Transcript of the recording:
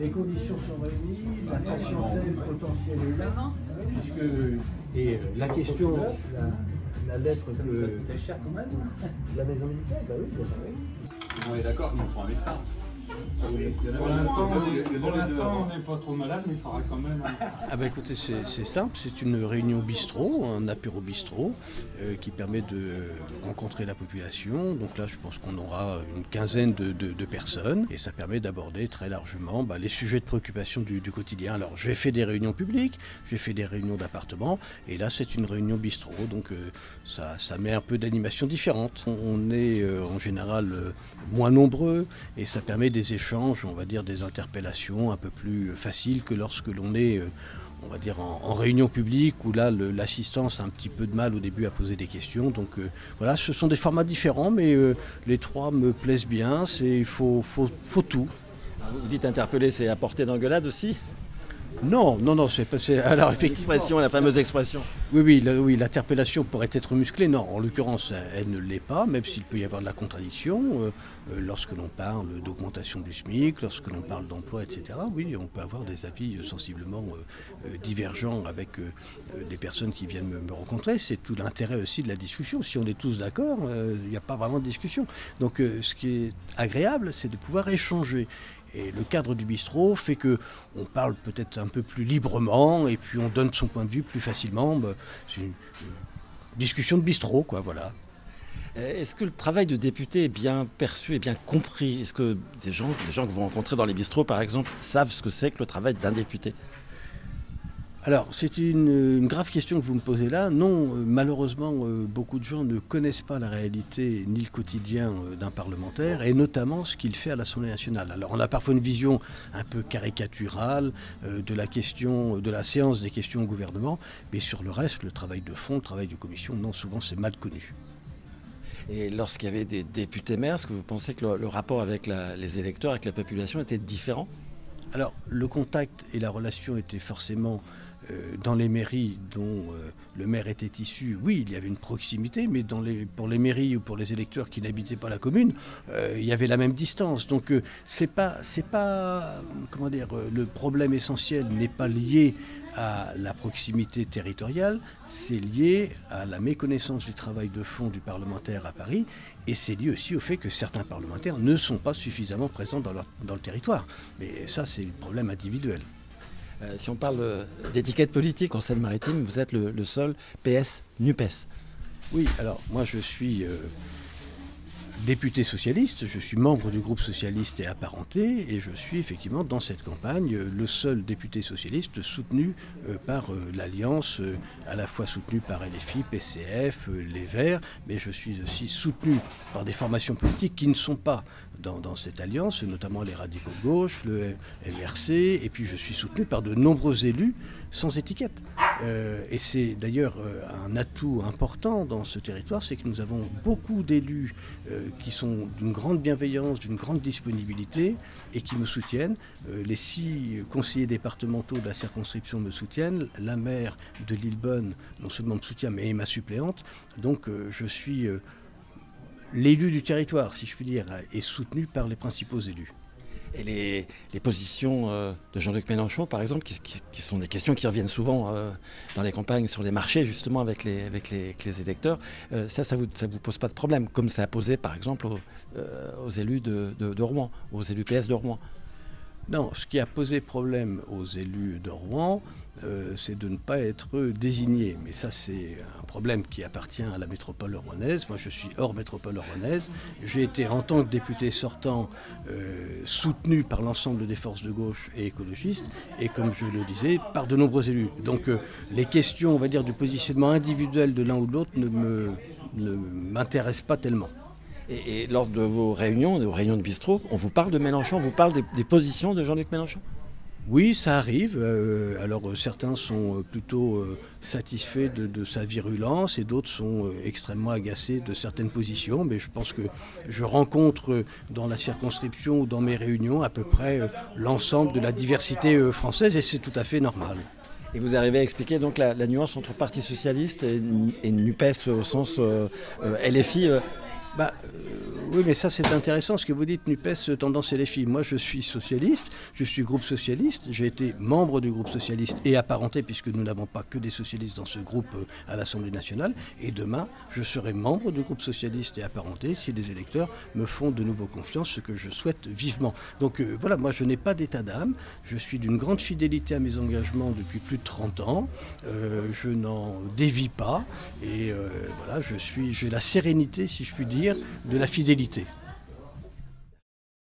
les conditions sont réunies, la patientèle potentielle est là, la question, la lettre que... cher quand même. La maison médicale, bah oui. On est d'accord, il nous faut un médecin. Pour l'instant, on n'est pas trop malade, mais il faudra quand même. Ah bah écoutez, c'est simple, c'est une réunion bistrot, un apéro bistrot, qui permet de rencontrer la population. Donc là, je pense qu'on aura une quinzaine de personnes, et ça permet d'aborder très largement les sujets de préoccupation du quotidien. Alors, j'ai fait des réunions publiques, j'ai fait des réunions d'appartements, et là, c'est une réunion bistrot, donc ça met un peu d'animation différente. On est en général moins nombreux, et ça permet des échanges, on va dire des interpellations un peu plus faciles que lorsque l'on est, on va dire, en réunion publique, où là l'assistance a un petit peu de mal au début à poser des questions. Donc voilà, ce sont des formats différents, mais les trois me plaisent bien, il faut tout. Vous dites interpeller, c'est apporter d'engueulade aussi? Non, c'est pas... Alors effectivement... La fameuse expression. Oui, l'interpellation pourrait être musclée. Non, en l'occurrence, elle ne l'est pas, même s'il peut y avoir de la contradiction. Lorsque l'on parle d'augmentation du SMIC, lorsque l'on parle d'emploi, etc., oui, on peut avoir des avis sensiblement divergents avec des personnes qui viennent me rencontrer. C'est tout l'intérêt aussi de la discussion. Si on est tous d'accord, il n'y a pas vraiment de discussion. Donc ce qui est agréable, c'est de pouvoir échanger. Et le cadre du bistrot fait qu'on parle peut-être un peu plus librement et puis on donne son point de vue plus facilement. C'est une discussion de bistrot, quoi, voilà. Est-ce que le travail de député est bien perçu et bien compris? Est-ce que des gens que vous rencontrez dans les bistrots, par exemple, savent ce que c'est que le travail d'un député? Alors, c'est une grave question que vous me posez là. Non, malheureusement, beaucoup de gens ne connaissent pas la réalité ni le quotidien d'un parlementaire, et notamment ce qu'il fait à l'Assemblée nationale. Alors, on a parfois une vision un peu caricaturale de la séance des questions au gouvernement, mais sur le reste, le travail de fond, le travail de commission, non, souvent c'est mal connu. Et lorsqu'il y avait des députés maires, est-ce que vous pensez que le rapport avec les électeurs, avec la population était différent? Alors, le contact et la relation étaient forcément dans les mairies dont le maire était issu. Oui, il y avait une proximité, mais pour les mairies ou pour les électeurs qui n'habitaient pas la commune, il y avait la même distance. Donc, comment dire, le problème essentiel n'est pas lié à la proximité territoriale, c'est lié à la méconnaissance du travail de fond du parlementaire à Paris, et c'est lié aussi au fait que certains parlementaires ne sont pas suffisamment présents dans le territoire. Mais ça, c'est le problème individuel. Si on parle d'étiquette politique en Seine-Maritime, vous êtes le seul PS-NUPES. Oui, alors moi je suis député socialiste, je suis membre du groupe socialiste et apparenté, et je suis effectivement dans cette campagne le seul député socialiste soutenu par l'Alliance, à la fois soutenu par LFI, PCF, les Verts, mais je suis aussi soutenu par des formations politiques qui ne sont pas dans cette alliance, notamment les radicaux de gauche, le MRC, et puis je suis soutenu par de nombreux élus sans étiquette. Et c'est d'ailleurs un atout important dans ce territoire, c'est que nous avons beaucoup d'élus qui sont d'une grande bienveillance, d'une grande disponibilité et qui me soutiennent. Les 6 conseillers départementaux de la circonscription me soutiennent. La maire de Lillebonne non seulement me soutient, mais est ma suppléante. Donc je suis l'élu du territoire, si je puis dire, est soutenu par les principaux élus. Et les positions de Jean-Luc Mélenchon, par exemple, qui sont des questions qui reviennent souvent dans les campagnes sur les marchés, justement, avec les électeurs, ça vous pose pas de problème, comme ça a posé, par exemple, aux élus de Rouen, aux élus PS de Rouen? Non, ce qui a posé problème aux élus de Rouen, c'est de ne pas être désignés. Mais ça, c'est un problème qui appartient à la métropole rouennaise. Moi, je suis hors métropole rouennaise. J'ai été, en tant que député sortant, soutenu par l'ensemble des forces de gauche et écologistes, et comme je le disais, par de nombreux élus. Donc, les questions, on va dire, du positionnement individuel de l'un ou de l'autre ne m'intéressent pas tellement. Et lors de vos réunions de bistrot, on vous parle de Mélenchon, on vous parle des positions de Jean-Luc Mélenchon? Oui, ça arrive. Alors certains sont plutôt satisfaits de sa virulence et d'autres sont extrêmement agacés de certaines positions. Mais je pense que je rencontre dans la circonscription ou dans mes réunions à peu près l'ensemble de la diversité française, et c'est tout à fait normal. Et vous arrivez à expliquer donc la nuance entre Parti socialiste et NUPES au sens LFI Oui, mais ça c'est intéressant ce que vous dites, NUPES, Tendance et les filles. Moi je suis socialiste, je suis groupe socialiste, j'ai été membre du groupe socialiste et apparenté puisque nous n'avons pas que des socialistes dans ce groupe à l'Assemblée nationale. Et demain, je serai membre du groupe socialiste et apparenté si les électeurs me font de nouveau confiance, ce que je souhaite vivement. Donc voilà, moi je n'ai pas d'état d'âme, je suis d'une grande fidélité à mes engagements depuis plus de 30 ans, je n'en dévie pas et voilà, j'ai la sérénité, si je puis dire, de la fidélité.